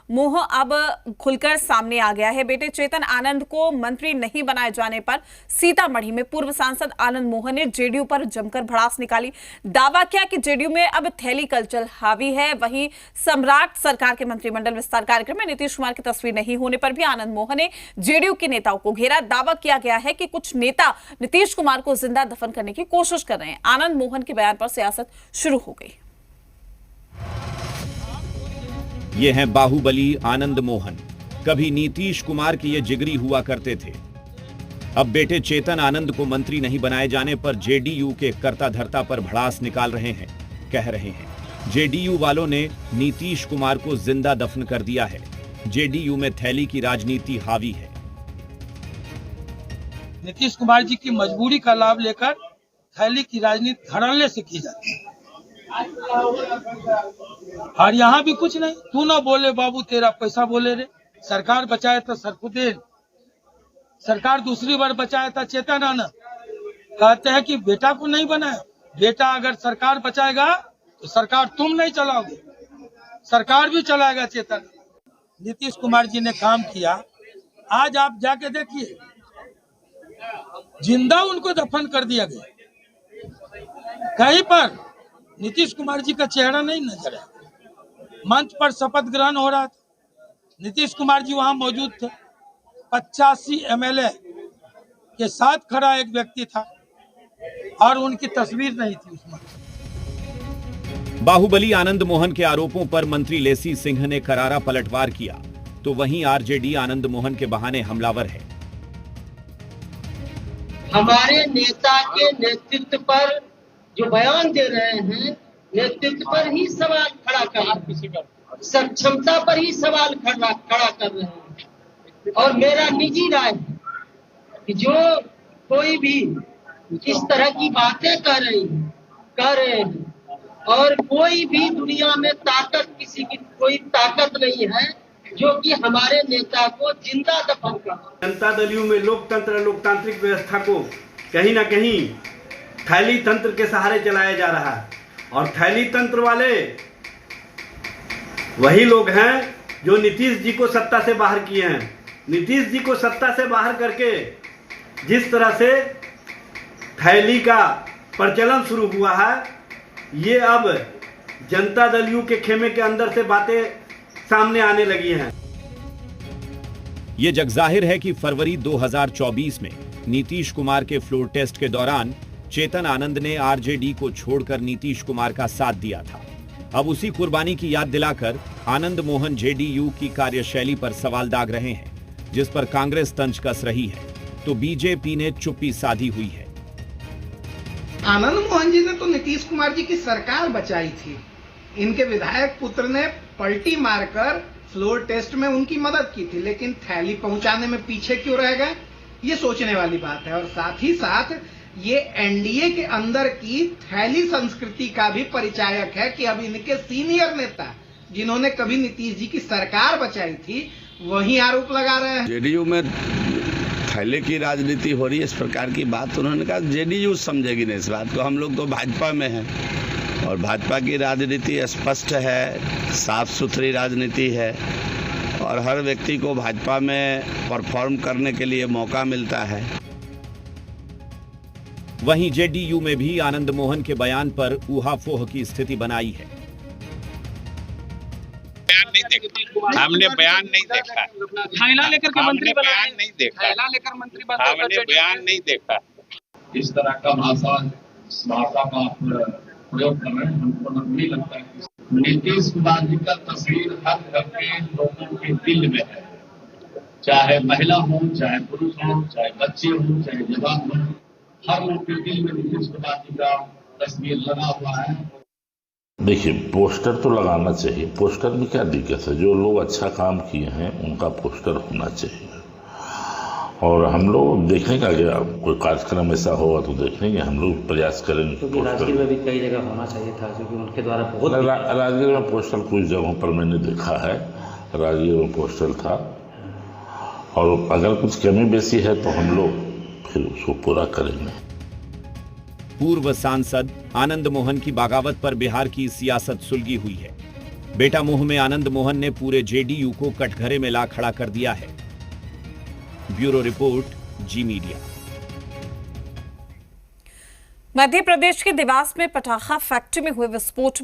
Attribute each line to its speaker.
Speaker 1: मोह अब खुलकर सामने आ गया है। बेटे चेतन आनंद को मंत्री नहीं बनाए जाने पर सीतामढ़ी में पूर्व सांसद आनंद मोहन ने जेडीयू पर जमकर भड़ास निकाली। दावा किया कि जेडीयू में अब थैली कल्चर हावी है। वहीं सम्राट सरकार के मंत्रिमंडल विस्तार कार्यक्रम में नीतीश कुमार की तस्वीर नहीं होने पर भी आनंद मोहन ने जेडीयू के नेताओं को घेरा। दावा किया गया है कि कुछ नेता नीतीश कुमार को जिंदा दफन करने की कोशिश कर रहे हैं। आनंद मोहन के बयान पर सियासत शुरू हो गई।
Speaker 2: ये हैं बाहुबली आनंद मोहन। कभी नीतीश कुमार के ये जिगरी हुआ करते थे। अब बेटे चेतन आनंद को मंत्री नहीं बनाए जाने पर जेडीयू के कर्ता धर्ता पर भड़ास निकाल रहे हैं। कह रहे हैं जेडीयू वालों ने नीतीश कुमार को जिंदा दफन कर दिया है। जेडीयू में थैली की राजनीति हावी है।
Speaker 3: नीतीश कुमार जी की मजबूरी का लाभ लेकर थैली की राजनीति धड़ल्ले से की जाती है और यहाँ भी कुछ नहीं। तू ना बोले बाबू तेरा पैसा बोले रे। सरकार बचाए तो सरफुद्दीन, सरकार दूसरी बार बचाया था चेतन आनंद। कहते हैं कि बेटा को नहीं बनाया। बेटा अगर सरकार बचाएगा तो सरकार तुम नहीं चलाओगे, सरकार भी चलाएगा चेतन। नीतीश कुमार जी ने काम किया। आज आप जाके देखिए, जिंदा उनको दफन कर दिया गया। कहीं पर नीतीश कुमार जी का चेहरा नहीं नजर आया। मंच पर शपथ ग्रहण हो रहा था, नीतीश कुमार जी वहां मौजूद थे। 85 एमएलए के साथ खड़ा एक व्यक्ति था और उनकी तस्वीर नहीं थी उसमें।
Speaker 2: बाहुबली आनंद मोहन के आरोपों पर मंत्री लेसी सिंह ने करारा पलटवार किया, तो वहीं आरजेडी आनंद मोहन के बहाने हमलावर है।
Speaker 4: हमारे नेता के नेतृत्व पर जो बयान दे रहे हैं, नेतृत्व पर ही सवाल खड़ा कर रहे हैं, सक्षमता पर ही सवाल खड़ा कर रहे हैं। और मेरा निजी राय है कि जो कोई भी इस तरह की बातें कर रहे हैं और कोई भी दुनिया में ताकत, किसी की कोई ताकत नहीं है जो कि हमारे नेता को जिंदा दफन कर।
Speaker 5: जनता दल में लोकतंत्र, लोकतांत्रिक व्यवस्था को कहीं ना कहीं थैली तंत्र के सहारे चलाया जा रहा है। और थैली तंत्र वाले वही लोग हैं जो नीतीश जी को सत्ता से बाहर किए हैं। नीतीश जी को सत्ता से बाहर करके जिस तरह से थैली का प्रचलन शुरू हुआ है, ये अब जनता दल यू के खेमे के अंदर से बातें सामने आने लगी हैं।
Speaker 2: ये जगजाहिर है कि फरवरी 2024 में नीतीश कुमार के फ्लोर टेस्ट के दौरान चेतन आनंद ने आरजेडी को छोड़कर नीतीश कुमार का साथ दिया था। अब उसी कुर्बानी की याद दिलाकर आनंद मोहन जेडीयू की कार्यशैली पर सवाल दाग रहे हैं, जिस पर कांग्रेस तंज कस रही है, तो बीजेपी ने चुप्पी साधी हुई है।
Speaker 6: आनंद मोहन जी ने तो नीतीश कुमार जी की सरकार बचाई थी। इनके विधायक पुत्र ने पलटी मारकर फ्लोर टेस्ट में उनकी मदद की थी, लेकिन थैली पहुंचाने में पीछे क्यों रह गए, ये सोचने वाली बात है। और साथ ही साथ ये एनडीए के अंदर की थैली संस्कृति का भी परिचायक है कि अब इनके सीनियर नेता जिन्होंने कभी नीतीश जी की सरकार बचाई थी, वही आरोप लगा रहे हैं।
Speaker 7: जेडीयू में थैले की राजनीति हो रही है, इस प्रकार की बात उन्होंने कहा। जेडीयू समझेगी नहीं इस बात को। हम लोग तो भाजपा में हैं और भाजपा की राजनीति स्पष्ट है, साफ सुथरी राजनीति है और हर व्यक्ति को भाजपा में परफॉर्म करने के लिए मौका मिलता है।
Speaker 2: वहीं जेडीयू में भी आनंद मोहन के बयान पर ऊहापोह की स्थिति बनाई है।
Speaker 8: हमने बयान नहीं देखा,
Speaker 3: थैला लेकर के मंत्री
Speaker 8: बयान नहीं देखा,
Speaker 3: थैला लेकर मंत्री
Speaker 8: हमने बयान नहीं देखा।
Speaker 9: इस तरह का भाषा का प्रयोग कर रहे हैं, हमको नहीं लगता है। नीतीश कुमार जी का तस्वीर हर घर के लोगों के दिल में है, चाहे महिला हो, चाहे पुरुष हो, चाहे बच्चे हो, चाहे जवान हो, हर लोग के दिल में नीतीश कुमार जी का तस्वीर लगा हुआ है।
Speaker 10: देखिए, पोस्टर तो लगाना चाहिए, पोस्टर में क्या दिक्कत है। जो लोग अच्छा काम किए हैं उनका पोस्टर होना चाहिए। और हम लोग देखने का क्या, कोई कार्यक्रम ऐसा होगा तो देखेंगे, हम लोग प्रयास करेंगे।
Speaker 11: क्योंकि राजगीर में भी कई जगह होना चाहिए था, जो कि उनके द्वारा बहुत
Speaker 10: राजगीर में पोस्टर कुछ जगहों पर मैंने देखा है, राजगीर में पोस्टर था। और अगर कुछ कमी बेसी है तो हम लोग फिर उसको पूरा करेंगे।
Speaker 2: पूर्व सांसद आनंद मोहन की बगावत पर बिहार की सियासत सुलगी हुई है। बेटा मुंह में आनंद मोहन ने पूरे जेडीयू को कटघरे में ला खड़ा कर दिया है। ब्यूरो रिपोर्ट, जी मीडिया।
Speaker 1: मध्य प्रदेश के देवास में पटाखा फैक्ट्री में हुए विस्फोट